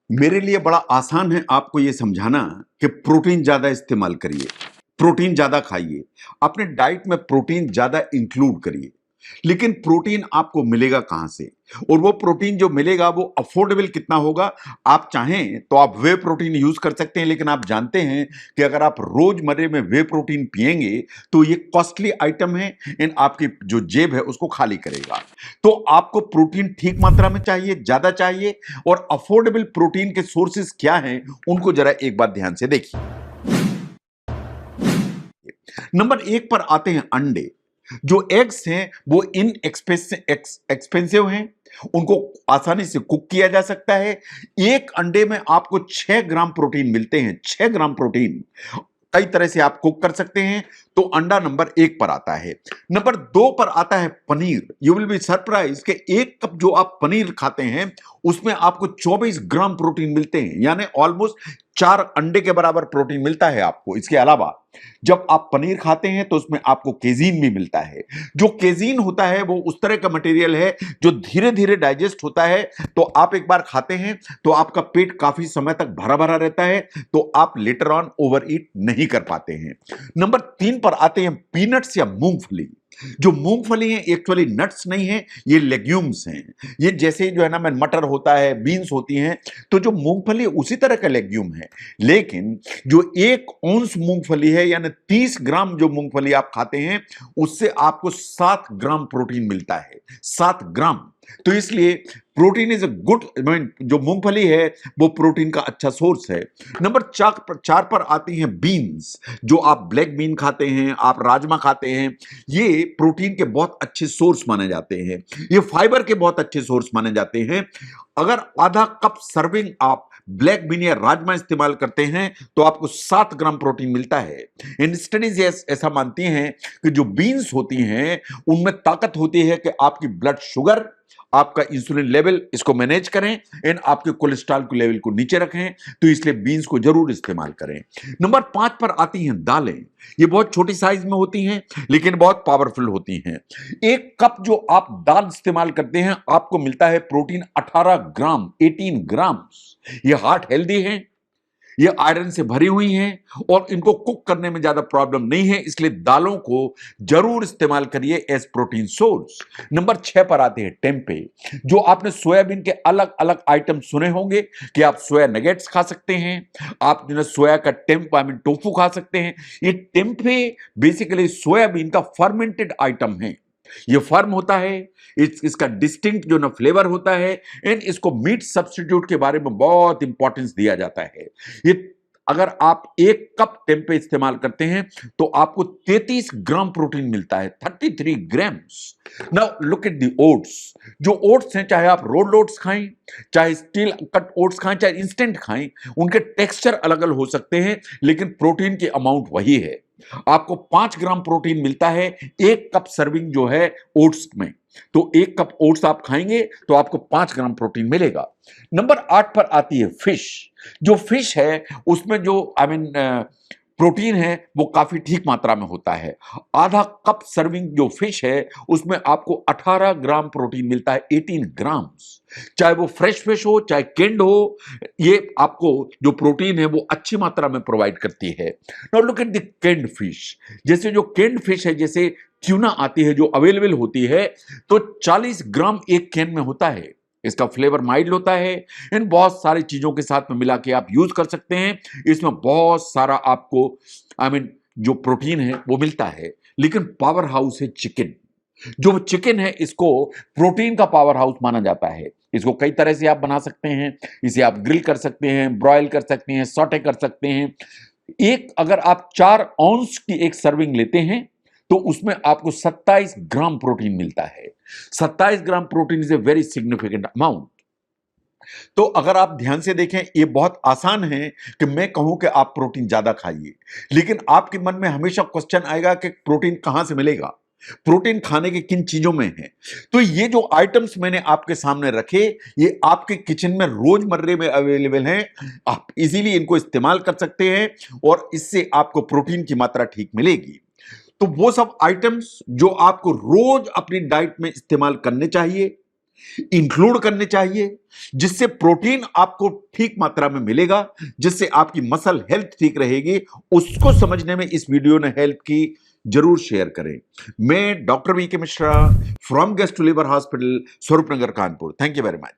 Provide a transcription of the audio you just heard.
मेरे लिए बड़ा आसान है आपको ये समझाना कि प्रोटीन ज्यादा इस्तेमाल करिए, प्रोटीन ज्यादा खाइए, अपने डाइट में प्रोटीन ज्यादा इंक्लूड करिए। लेकिन प्रोटीन आपको मिलेगा कहां से, और वो प्रोटीन जो मिलेगा वो अफोर्डेबल कितना होगा? आप चाहें तो आप वे प्रोटीन यूज कर सकते हैं, लेकिन आप जानते हैं कि अगर आप रोजमर्रे में वे प्रोटीन पिएंगे तो ये कॉस्टली आइटम है, इन आपकी जो जेब है उसको खाली करेगा। तो आपको प्रोटीन ठीक मात्रा में चाहिए, ज्यादा चाहिए, और अफोर्डेबल प्रोटीन के सोर्सेज क्या हैं उनको जरा एक बार ध्यान से देखिए। नंबर एक पर आते हैं अंडे। जो एग्स हैं वो इन एक्सपेंसिव हैं, उनको आसानी से कुक किया जा सकता है। एक अंडे में आपको 6 ग्राम प्रोटीन मिलते हैं, 6 ग्राम प्रोटीन कई तरह से आप कुक कर सकते हैं। तो अंडा नंबर एक पर आता है। नंबर दो पर आता है paneer. You will be surprise कि एक कप जो आप पनीर खाते हैं उसमें आपको 24 ग्राम प्रोटीन मिलते हैं, यानी ऑलमोस्ट 4 अंडे के बराबर प्रोटीन मिलता है आपको। इसके अलावा जब आप पनीर खाते हैं तो उसमें आपको केजीन भी मिलता है। जो केजीन होता है वो उस तरह का मटेरियल है जो धीरे धीरे डाइजेस्ट होता है। तो आप एक बार खाते हैं तो आपका पेट काफी समय तक भरा भरा रहता है, तो आप लेटर ऑन ओवर ईट नहीं कर पाते हैं। नंबर तीन पर आते हैं पीनट्स या मूंगफली। जो मूंगफली है एक्चुअली नट्स नहीं है, ये लेग्यूम्स हैं। ये जैसे जो है ना, मटर होता है, बीन्स होती हैं, तो जो मूंगफली उसी तरह का लेग्यूम है। लेकिन जो 1 औंस मूंगफली है, यानी 30 ग्राम जो मूंगफली आप खाते हैं, उससे आपको 7 ग्राम प्रोटीन मिलता है, 7 ग्राम। तो इसलिए प्रोटीन इज अ गुड, जो मूंगफली है वो प्रोटीन का अच्छा सोर्स है। नंबर 4 पर आती हैं बीन्स। जो आप ब्लैक बीन खाते हैं, आप राजमा खाते हैं, ये प्रोटीन के बहुत अच्छे सोर्स माने जाते हैं, ये फाइबर के बहुत अच्छे सोर्स माने जाते हैं। अगर आधा कप सर्विंग आप ब्लैक बीन या राजमा इस्तेमाल करते हैं तो आपको 7 ग्राम प्रोटीन मिलता है। इन स्टडीज ऐसा मानती हैं कि जो बीन्स होती हैं उनमें ताकत होती है कि आपकी ब्लड शुगर, आपका इंसुलिन लेवल इसको मैनेज करें, एंड आपके कोलेस्ट्रॉल के लेवल को नीचे रखें। तो इसलिए बीन्स को जरूर इस्तेमाल करें। नंबर 5 पर आती हैं दालें। ये बहुत छोटी साइज में होती हैं लेकिन बहुत पावरफुल होती हैं। एक कप जो आप दाल इस्तेमाल करते हैं आपको मिलता है प्रोटीन 18 ग्राम, 18 ग्राम। ये हार्ट हेल्दी है, ये आयरन से भरी हुई हैं और इनको कुक करने में ज्यादा प्रॉब्लम नहीं है, इसलिए दालों को जरूर इस्तेमाल करिए एज प्रोटीन सोर्स। नंबर 6 पर आते हैं टेम्पे। जो आपने सोयाबीन के अलग अलग आइटम सुने होंगे कि आप सोया नगेट्स खा सकते हैं, आप जो है सोया का टोफू खा सकते हैं। ये टेम्पे बेसिकली सोयाबीन का फर्मेंटेड आइटम है। ये फर्म होता है, इसका डिस्टिंक्ट जो ना फ्लेवर होता है, एंड इसको मीट सब्स्टिट्यूट के बारे में बहुत इंपॉर्टेंस दिया जाता है। ये अगर आप 1 कप टेम्पे इस्तेमाल करते हैं तो आपको 33 ग्राम प्रोटीन मिलता है, 33 grams. Now look at the oats. जो ओट्स हैं, चाहे आप रोल्ड ओट्स खाएं, चाहे स्टील कट ओट्स खाएं, चाहे इंस्टेंट खाएं, उनके टेक्सचर अलग अलग हो सकते हैं लेकिन प्रोटीन की अमाउंट वही है। आपको 5 ग्राम प्रोटीन मिलता है 1 कप सर्विंग जो है ओट्स में। तो 1 कप ओट्स आप खाएंगे तो आपको 5 ग्राम प्रोटीन मिलेगा। नंबर 8 पर आती है फिश। जो फिश है उसमें जो प्रोटीन है वो काफी ठीक मात्रा में होता है। आधा कप सर्विंग जो फिश है उसमें आपको 18 ग्राम प्रोटीन मिलता है, 18 ग्राम्स। चाहे वो फ्रेश फिश हो चाहे केंड हो, ये आपको जो प्रोटीन है वो अच्छी मात्रा में प्रोवाइड करती है। Now look at the canned fish. जैसे जो केंड फिश है, जैसे ट्यूना आती है जो अवेलेबल होती है, तो 40 ग्राम एक कैन में होता है। इसका फ्लेवर माइल्ड होता है, इन बहुत सारी चीजों के साथ में मिला के आप यूज कर सकते हैं। इसमें बहुत सारा आपको जो प्रोटीन है वो मिलता है। लेकिन पावर हाउस है चिकन। जो चिकन है इसको प्रोटीन का पावर हाउस माना जाता है। इसको कई तरह से आप बना सकते हैं। इसे आप ग्रिल कर सकते हैं, ब्रॉयल कर सकते हैं, सॉटे कर सकते हैं। अगर आप 4 औंस की एक सर्विंग लेते हैं तो उसमें आपको 27 ग्राम प्रोटीन मिलता है। 27 gram protein is a very significant amount. तो अगर आप ध्यान से देखें, ये बहुत आसान है कि मैं कहूं कि आप प्रोटीन ज्यादा खाइए, लेकिन आपके मन में हमेशा क्वेश्चन आएगा कि प्रोटीन कहां से मिलेगा, प्रोटीन खाने के किन चीजों में है। तो ये जो आइटम्स मैंने आपके सामने रखे, ये आपके किचन में रोजमर्रे में अवेलेबल हैं। आप इजीली इनको इस्तेमाल कर सकते हैं और इससे आपको प्रोटीन की मात्रा ठीक मिलेगी। तो वो सब आइटम्स जो आपको रोज अपनी डाइट में इस्तेमाल करने चाहिए, इंक्लूड करने चाहिए, जिससे प्रोटीन आपको ठीक मात्रा में मिलेगा, जिससे आपकी मसल हेल्थ ठीक रहेगी। उसको समझने में इस वीडियो ने हेल्प की, जरूर शेयर करें। मैं doctor V K Mishra from gastro liver hospital, Swarupnagar, Kanpur. Thank you very much.